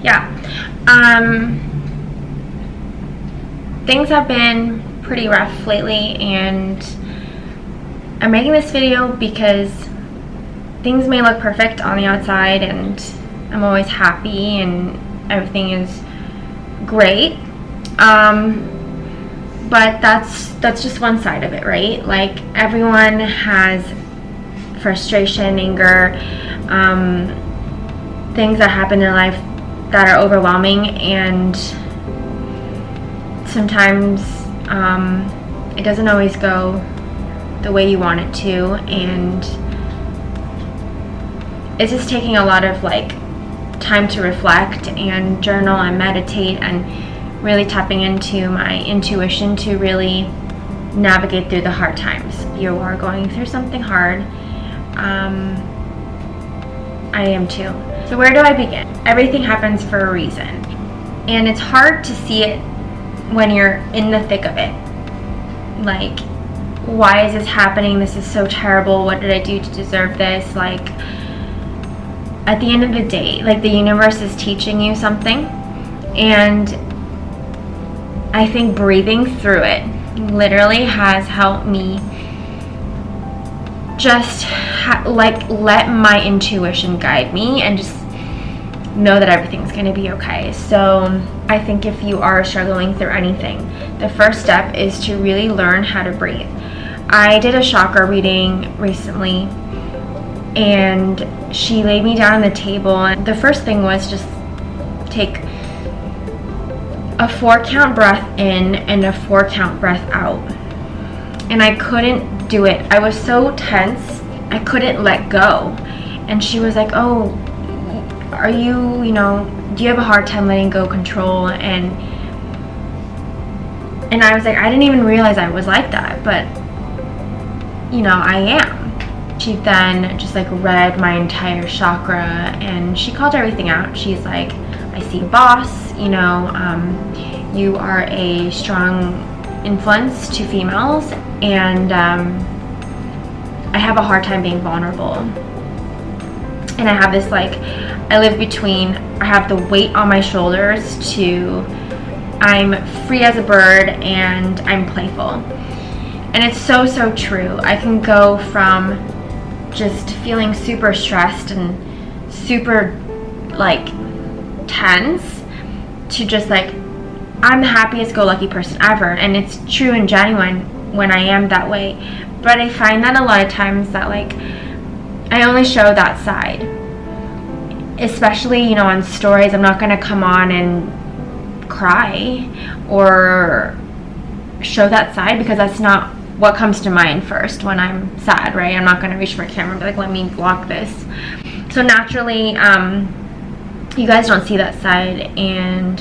yeah. Things have been pretty rough lately, and I'm making this video because things may look perfect on the outside and I'm always happy and everything is great, but that's just one side of it, right? Like, everyone has frustration, anger, things that happen in their life that are overwhelming, and sometimes it doesn't always go the way you want it to, and it's just taking a lot of like time to reflect and journal and meditate and really tapping into my intuition to really navigate through the hard times. You are going through something hard. I am too. So where do I begin? Everything happens for a reason, and it's hard to see it when you're in the thick of it. Like, why is this happening? This is so terrible. What did I do to deserve this? Like, at the end of the day, like, the universe is teaching you something, and I think breathing through it literally has helped me just let my intuition guide me and just know that everything's going to be okay. So I think if you are struggling through anything, the first step is to really learn how to breathe. I did a chakra reading recently, and she laid me down on the table, and the first thing was just take a 4-count breath in and a 4-count breath out. And I couldn't do it. I was so tense, I couldn't let go. And she was like, oh, are you, do you have a hard time letting go control? And I was like, I didn't even realize I was like that, but I am. She then just like read my entire chakra, and she called everything out. She's like, I see boss, you are a strong influence to females, and I have a hard time being vulnerable. And I have this I live between, I have the weight on my shoulders to I'm free as a bird and I'm playful. And it's so true. I can go from just feeling super stressed and super tense to just I'm the happiest go lucky person ever. And it's true and genuine when I am that way. But I find that a lot of times that I only show that side, especially on stories. I'm not going to come on and cry or show that side, because that's not what comes to mind first when I'm sad, right? I'm not going to reach for a camera and be like, let me block this. So naturally, you guys don't see that side, and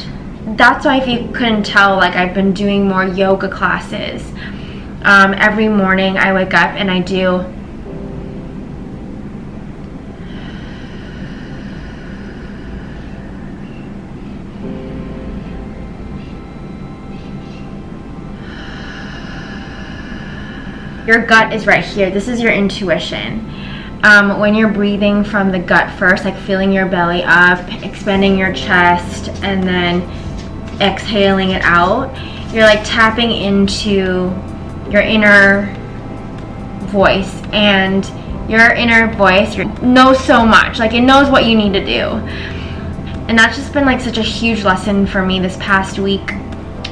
that's why, if you couldn't tell, I've been doing more yoga classes. Every morning I wake up and I do your gut is right here. This is your intuition. When you're breathing from the gut first, feeling your belly up, expanding your chest, and then exhaling it out, you're tapping into your inner voice, and your inner voice knows so much. It knows what you need to do. And that's just been such a huge lesson for me this past week.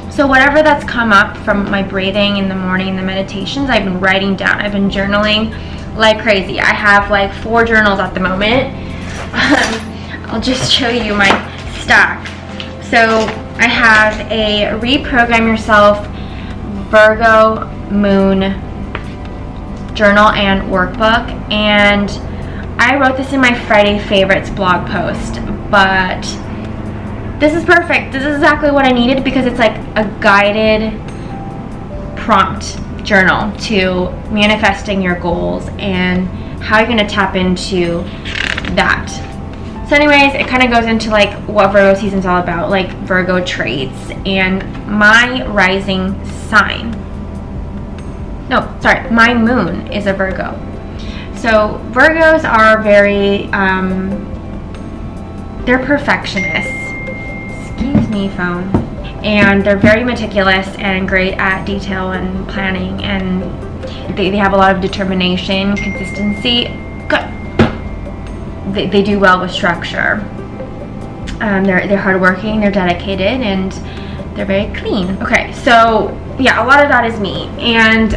So whatever that's come up from my breathing in the morning, the meditations, I've been writing down. I've been journaling like crazy. I have 4 journals at the moment. I'll just show you my stack. So I have a Reprogram Yourself Virgo Moon journal and workbook, and I wrote this in my Friday Favorites blog post, but this is perfect. This is exactly what I needed, because it's a guided prompt journal to manifesting your goals and how you're going to tap into that. So anyways, it kind of goes into what Virgo season's all about, Virgo traits, and my rising sign. No, sorry, my moon is a Virgo. So Virgos are very, they're perfectionists. me phone. And they're very meticulous and great at detail and planning, and they have a lot of determination, consistency. Good. They do well with structure. They're hardworking, they're dedicated, and they're very clean. Okay, so yeah, a lot of that is me. And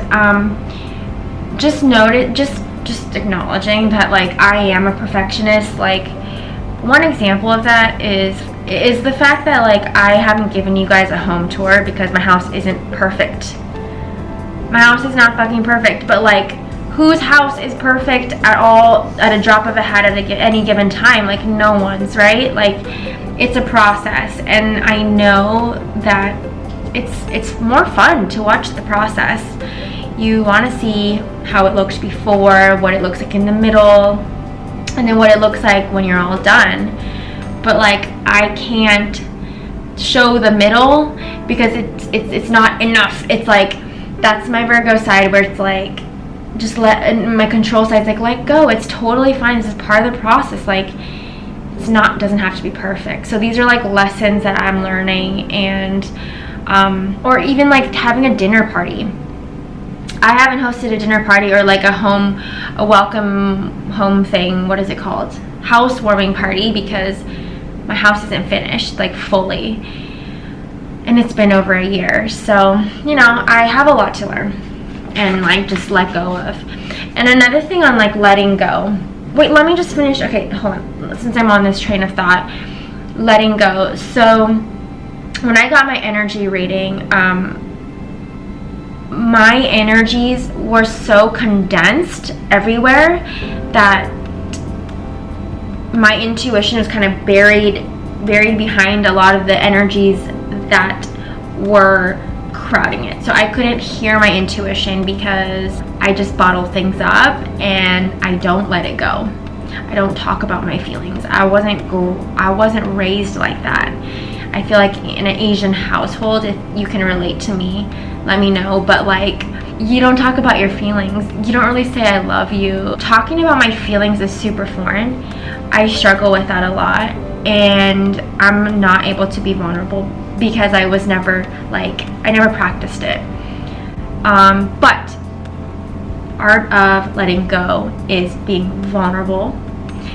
just acknowledging that, like, I am a perfectionist. Like, one example of that is the fact that, like, I haven't given you guys a home tour because my house isn't perfect. My house is not fucking perfect, but, like, whose house is perfect at all at a drop of a hat at any given time? Like, no one's, right? Like, it's a process, and I know that it's more fun to watch the process. You want to see how it looks before, what it looks like in the middle, and then what it looks like when you're all done. But, like, I can't show the middle because it's not enough. It's like, that's my Virgo side, where it's like, just my control side's like, let go. It's totally fine. This is part of the process. Like, doesn't have to be perfect. So these are, like, lessons that I'm learning. And or even, like, having a dinner party. I haven't hosted a dinner party or, like, a welcome home thing. What is it called? Housewarming party, because my house isn't finished, like, fully, and it's been over a year. So, you know, I have a lot to learn and, like, just let go of. And another thing on, like, letting go. Wait, let me just finish. Okay, hold on. Since I'm on this train of thought, letting go. So when I got my energy reading, my energies were so condensed everywhere that my intuition was kind of buried behind a lot of the energies that were crowding it. So I couldn't hear my intuition because I just bottle things up and I don't let it go. I don't talk about my feelings. I wasn't raised like that. I feel like in an Asian household, if you can relate to me, let me know. But, like, you don't talk about your feelings. You don't really say I love you. Talking about my feelings is super foreign. I struggle with that a lot, and I'm not able to be vulnerable because I was never, like, I never practiced it. But art of letting go is being vulnerable,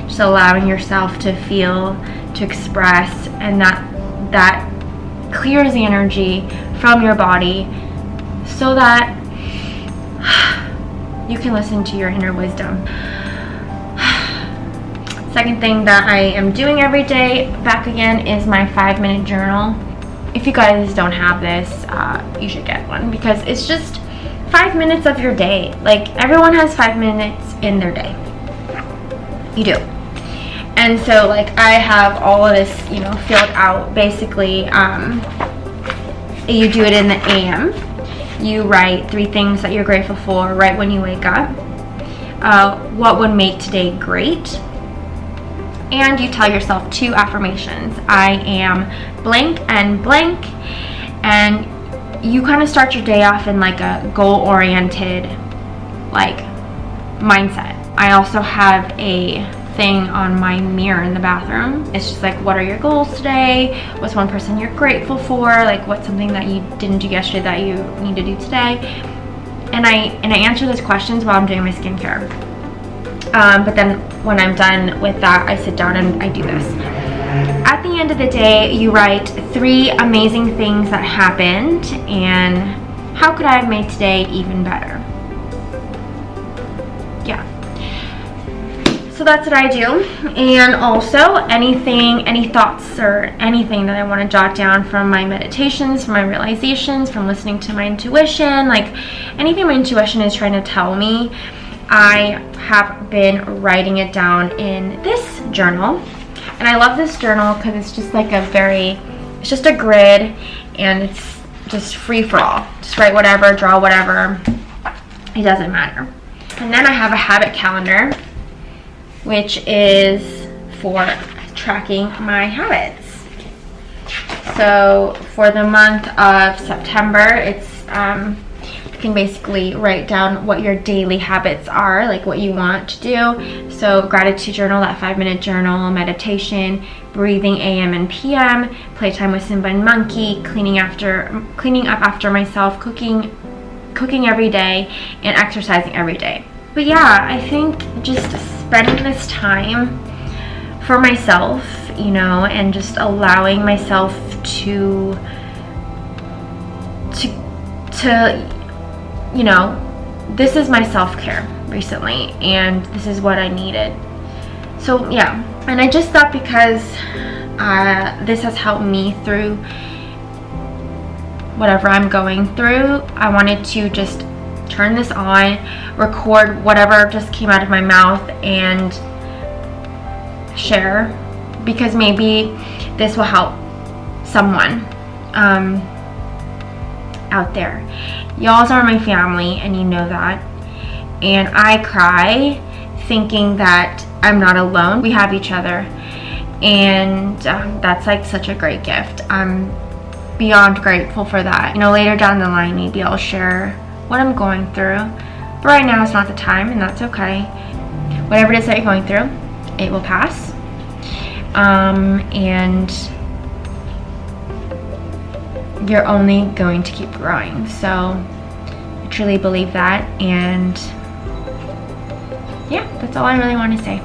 just allowing yourself to feel, to express, and that clears the energy from your body so that you can listen to your inner wisdom. Second thing that I am doing every day, back again, is my 5-minute journal. If you guys don't have this, you should get one, because it's just 5 minutes of your day. Like, everyone has 5 minutes in their day. You do. And so, like, I have all of this, you know, filled out. Basically, you do it in the AM. You write 3 things that you're grateful for right when you wake up. What would make today great? And you tell yourself 2 affirmations. I am blank and blank. And you kind of start your day off in, like, a goal-oriented, like, mindset. I also have a thing on my mirror in the bathroom. It's just like, what are your goals today? What's one person you're grateful for? Like, what's something that you didn't do yesterday that you need to do today? And I answer those questions while I'm doing my skincare. But then when I'm done with that, I sit down and I do this. At the end of the day, you write 3 amazing things that happened and how could I have made today even better? Yeah. So that's what I do. And also, any thoughts or anything that I want to jot down from my meditations, from my realizations, from listening to my intuition, like anything my intuition is trying to tell me, I have been writing it down in this journal. And I love this journal because it's just like it's just a grid, and it's just free for all. Just write whatever, draw whatever, it doesn't matter. And then I have a habit calendar, which is for tracking my habits. So for the month of September, it's You can basically write down what your daily habits are, like what you want to do. So gratitude journal, that 5-minute journal, meditation, breathing AM and PM, playtime with Simba and Monkey, cleaning up after myself, cooking every day, and exercising every day. But yeah, I think just spending this time for myself, you know, and just allowing myself to you know, this is my self-care recently, and this is what I needed. So yeah, and I just thought because this has helped me through whatever I'm going through, I wanted to just turn this on, record whatever just came out of my mouth, and share, because maybe this will help someone out there. Y'all are my family, and you know that, and I cry thinking that I'm not alone. We have each other, and that's like such a great gift. I'm beyond grateful for that. You know, later down the line maybe I'll share what I'm going through, but right now it's not the time, and that's okay. Whatever it is that you're going through, it will pass, and you're only going to keep growing. So I truly believe that, and yeah, that's all I really want to say.